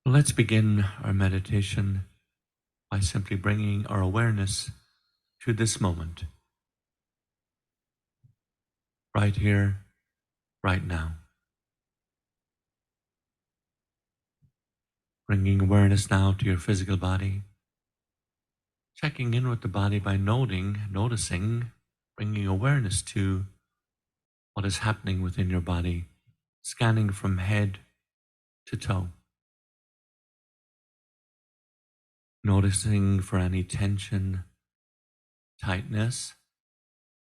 Let's begin our meditation by simply bringing our awareness to this moment, right here, right now. Bringing awareness now to your physical body, checking in with the body by noticing, bringing awareness to what is happening within your body, scanning from head to toe, noticing for any tension, tightness,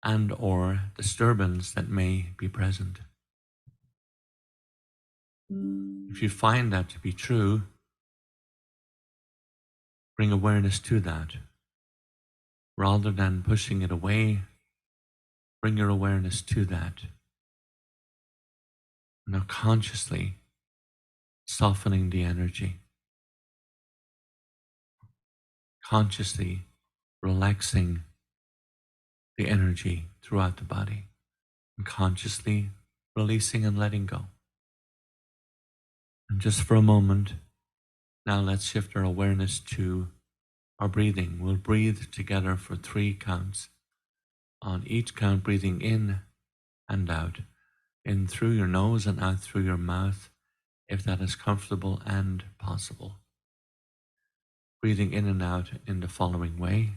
and or disturbance that may be present. If you find that to be true, bring awareness to that. Rather than pushing it away, bring your awareness to that. Now consciously softening the energy, consciously relaxing the energy throughout the body, and consciously releasing and letting go. And just for a moment, now let's shift our awareness to our breathing. We'll breathe together for 3 counts. On each count, breathing in and out, in through your nose and out through your mouth, if that is comfortable and possible. Breathing in and out in the following way.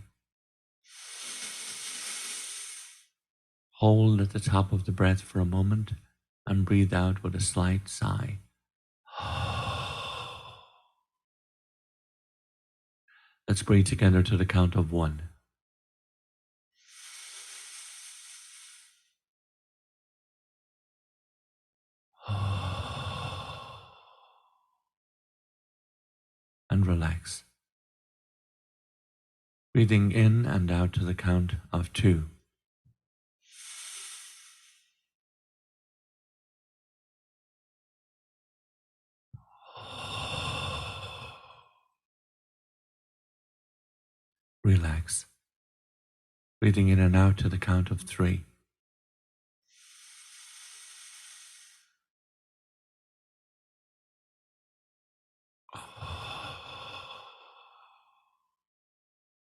Hold at the top of the breath for a moment and breathe out with a slight sigh. Let's breathe together to the count of 1. And relax. Breathing in and out to the count of 2. Relax. Breathing in and out to the count of 3.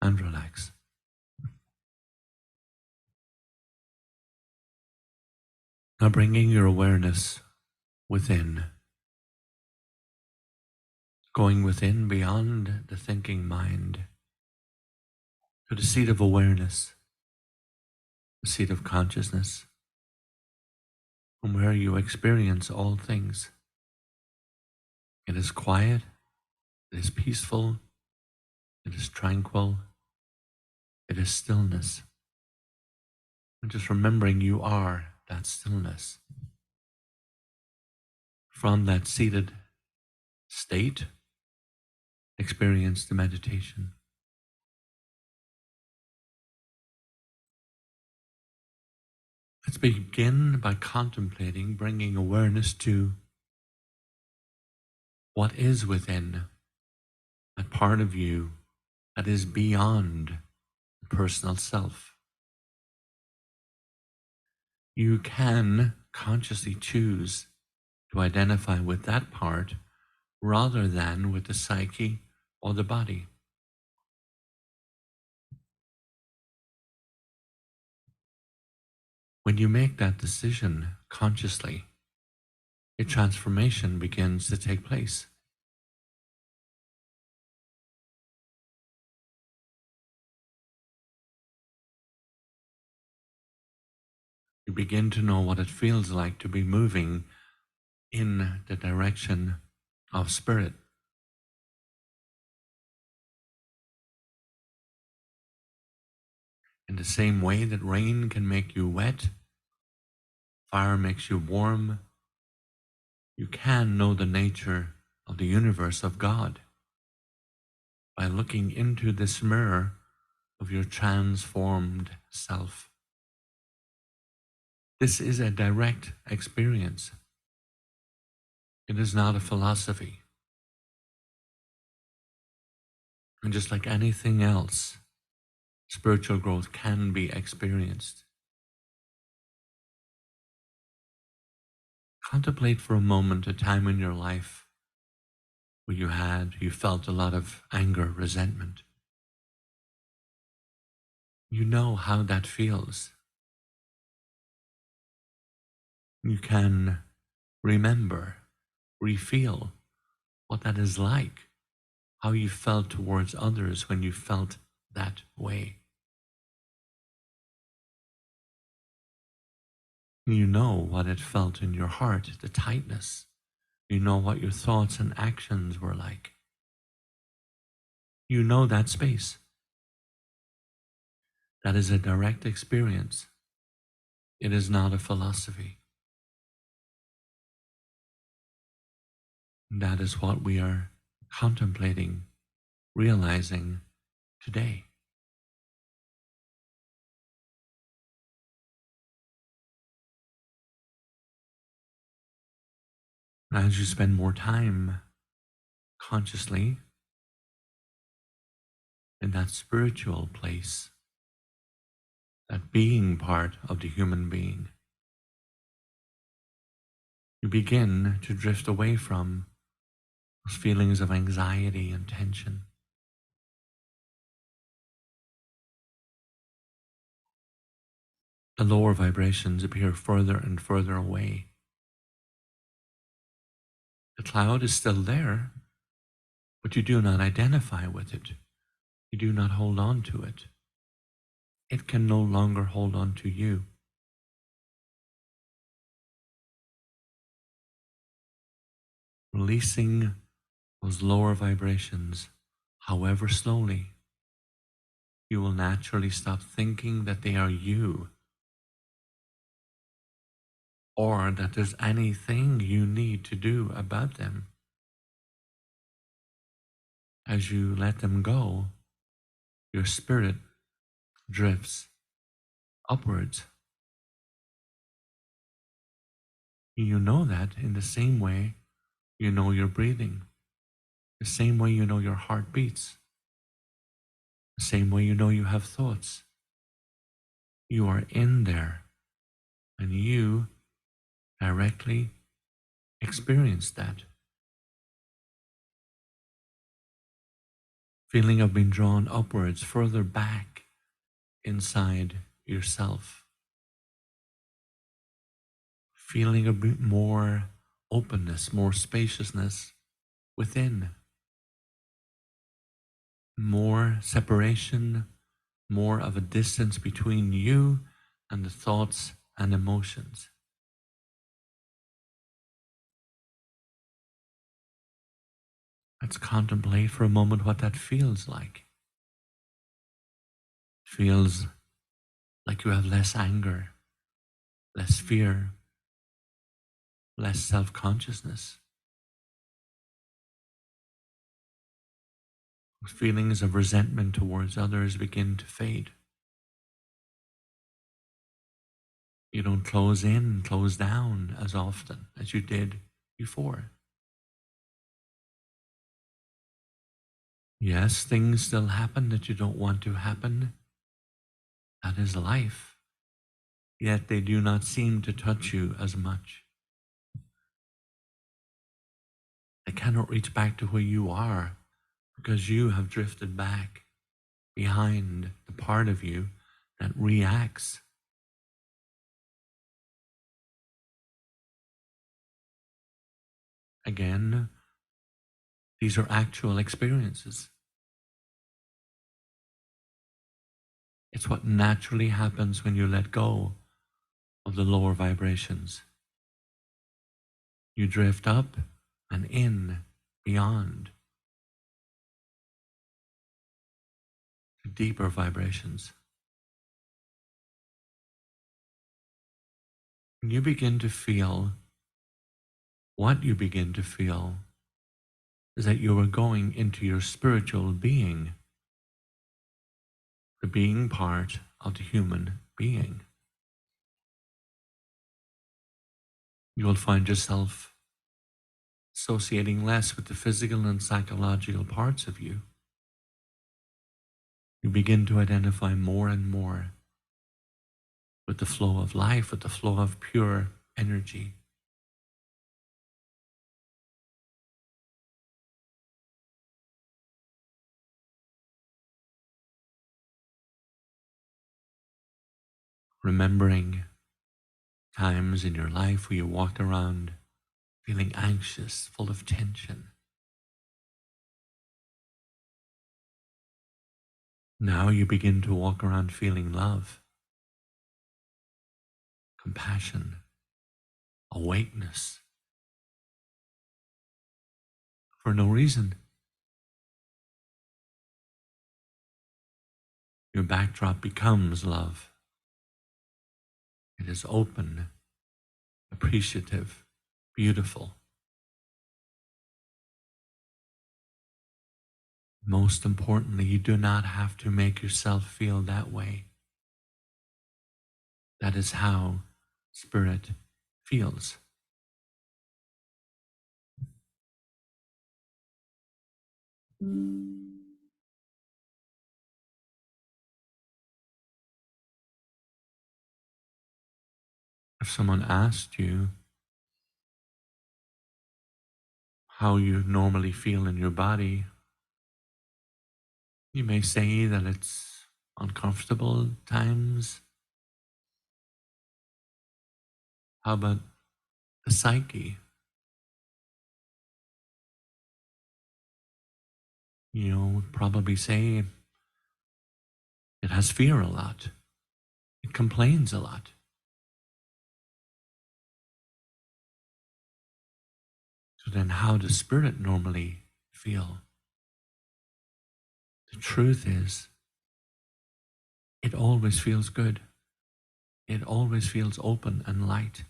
And relax. Now bringing your awareness within, going within beyond the thinking mind to the seat of awareness, the seat of consciousness, from where you experience all things. It is quiet, it is peaceful, it is tranquil, it is stillness. And just remembering you are that stillness. From that seated state, experience the meditation. Let's begin by contemplating, bringing awareness to what is within, that part of you that is beyond the personal self. You can consciously choose to identify with that part rather than with the psyche or the body. When you make that decision consciously, a transformation begins to take place. You begin to know what it feels like to be moving in the direction of spirit. In the same way that rain can make you wet, fire makes you warm, you can know the nature of the universe of God by looking into this mirror of your transformed self. This is a direct experience. It is not a philosophy. And just like anything else, spiritual growth can be experienced. Contemplate for a moment a time in your life where you felt a lot of anger, resentment. You know how that feels. You can remember, refeel what that is like, how you felt towards others when you felt that way. You know what it felt in your heart, the tightness. You know what your thoughts and actions were like. You know that space. That is a direct experience. It is not a philosophy. That is what we are contemplating, realizing today. As you spend more time consciously in that spiritual place, that being part of the human being, you begin to drift away from those feelings of anxiety and tension. The lower vibrations appear further and further away. The cloud is still there, but you do not identify with it. You do not hold on to it. It can no longer hold on to you. Releasing those lower vibrations, however slowly, you will naturally stop thinking that they are you or that there's anything you need to do about them. As you let them go, your spirit drifts upwards. You know that in the same way you know you're breathing, the same way you know your heart beats, the same way you know you have thoughts. You are in there and you directly experience that feeling of being drawn upwards, further back inside yourself, feeling a bit more openness, more spaciousness within, more separation, more of a distance between you and the thoughts and emotions. Let's contemplate for a moment what that feels like. It feels like you have less anger, less fear, less self-consciousness. Feelings of resentment towards others begin to fade. You don't close in, close down as often as you did before. Yes, things still happen that you don't want to happen. That is life. Yet they do not seem to touch you as much. They cannot reach back to where you are because you have drifted back behind the part of you that reacts. Again, these are actual experiences. It's what naturally happens when you let go of the lower vibrations. You drift up and in, beyond, to deeper vibrations. And you begin to feel, what you begin to feel is that you are going into your spiritual being, the being part of the human being. You will find yourself associating less with the physical and psychological parts of you. You begin to identify more and more with the flow of life, with the flow of pure energy. remembering times in your life where you walked around feeling anxious, full of tension. Now you begin to walk around feeling love, compassion, awakeness for no reason. Your backdrop becomes love. It is open, appreciative, beautiful. Most importantly, you do not have to make yourself feel that way. That is how Spirit feels. If someone asked you how you normally feel in your body, you may say that it's uncomfortable at times. How about the psyche? Would probably say it has fear a lot. It complains a lot. So then how does Spirit normally feel? The truth is, it always feels good. It always feels open and light.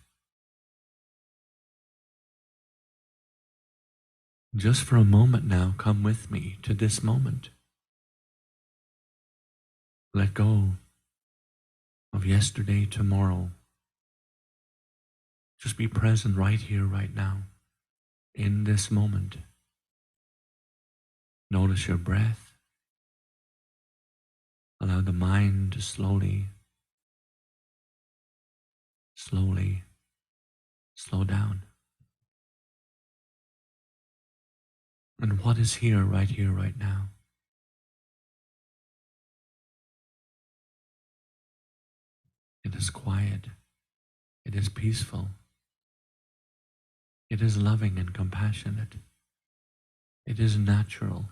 Just for a moment now, come with me to this moment. Let go of yesterday, tomorrow. Just be present right here, right now, in this moment. Notice your breath. Allow the mind to slowly slow down. And what is here, right now? It is quiet. It is peaceful. It is loving and compassionate. It is natural.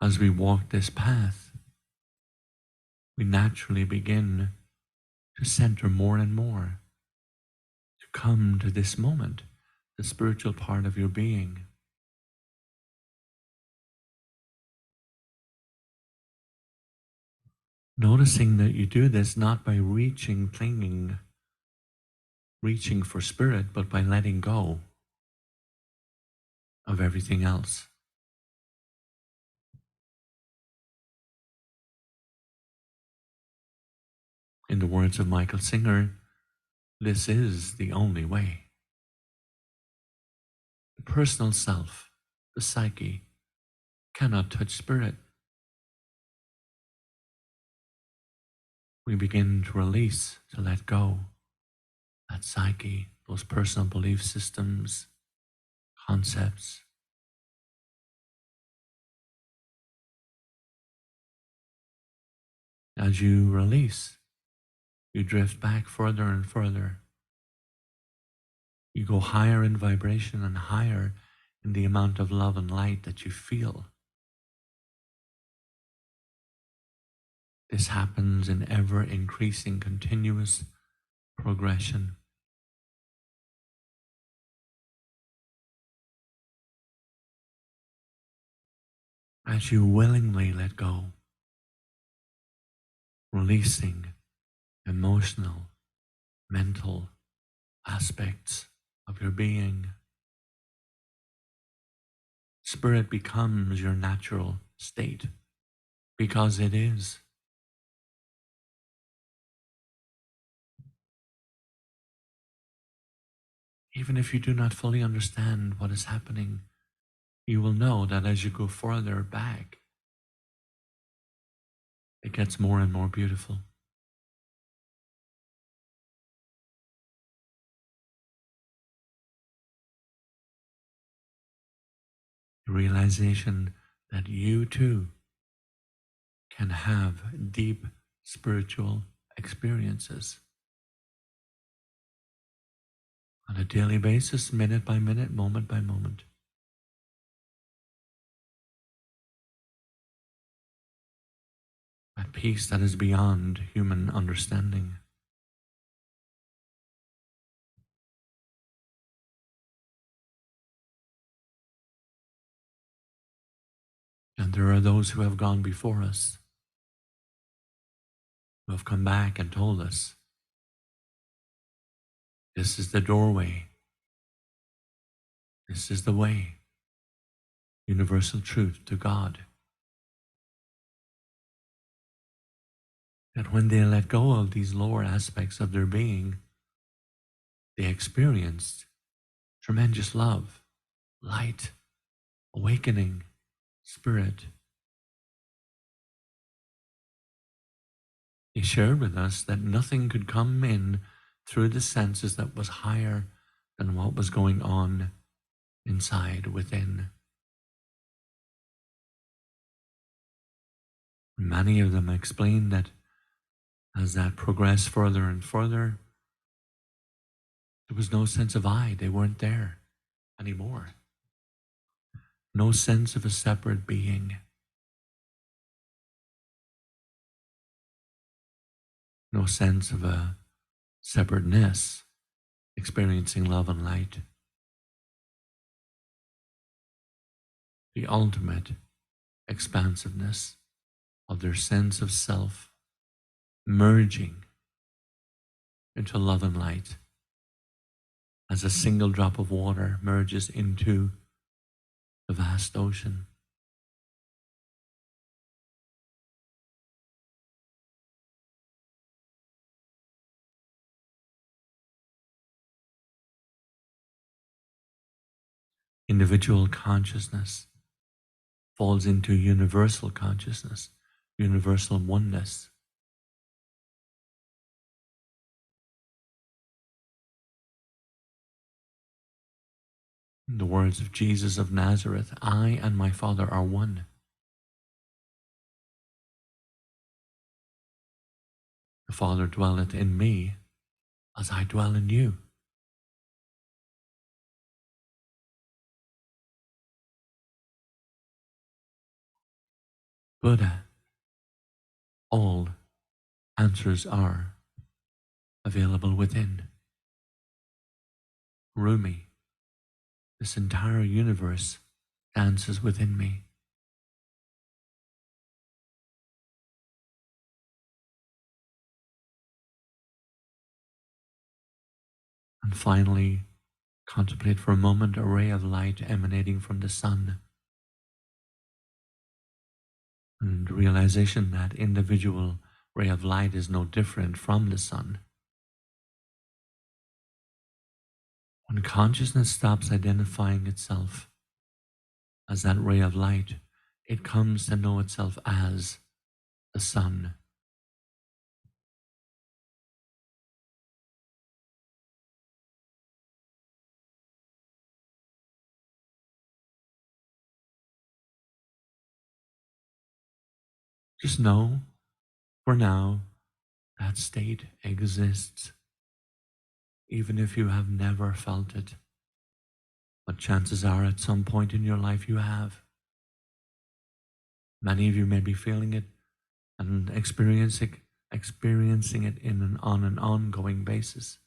As we walk this path, we naturally begin to center more and more, to come to this moment, the spiritual part of your being. Noticing that you do this not by reaching, clinging, reaching for Spirit, but by letting go of everything else. In the words of Michael Singer, this is the only way. The personal self, the psyche, cannot touch Spirit. We begin to release, to let go. That psyche, those personal belief systems, concepts. As you release, you drift back further and further. You go higher in vibration and higher in the amount of love and light that you feel. This happens in ever increasing, continuous progression. As you willingly let go, releasing emotional, mental aspects of your being, Spirit becomes your natural state, because it is. Even if you do not fully understand what is happening, you will know that as you go further back, it gets more and more beautiful. The realization that you too can have deep spiritual experiences on a daily basis, minute by minute, moment by moment. A peace that is beyond human understanding. And there are those who have gone before us, who have come back and told us, this is the doorway, this is the way, universal truth to God. That when they let go of these lower aspects of their being, they experienced tremendous love, light, awakening, spirit. He shared with us that nothing could come in through the senses that was higher than what was going on inside, within. Many of them explained that as that progressed further and further, there was no sense of I. They weren't there anymore. No sense of a separate being. No sense of a separateness, experiencing love and light. The ultimate expansiveness of their sense of self merging into love and light as a single drop of water merges into the vast ocean. Individual consciousness falls into universal consciousness, universal oneness. In the words of Jesus of Nazareth, I and my Father are one. The Father dwelleth in me as I dwell in you. Buddha, all answers are available within. Rumi, this entire universe dances within me. And finally, contemplate for a moment a ray of light emanating from the sun. And realization that individual ray of light is no different from the sun. When consciousness stops identifying itself as that ray of light, it comes to know itself as the sun. Just know, for now, that state exists, even if you have never felt it. But chances are at some point in your life you have. Many of you may be feeling it and experiencing it on an ongoing basis.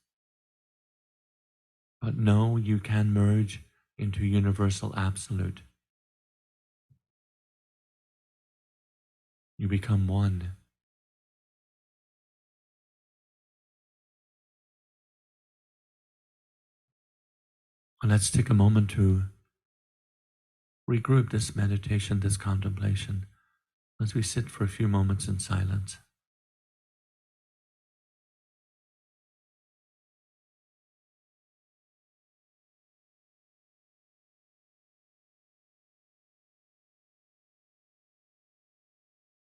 But know you can merge into universal absolute. You become one. And let's take a moment to regroup this meditation, this contemplation, as we sit for a few moments in silence.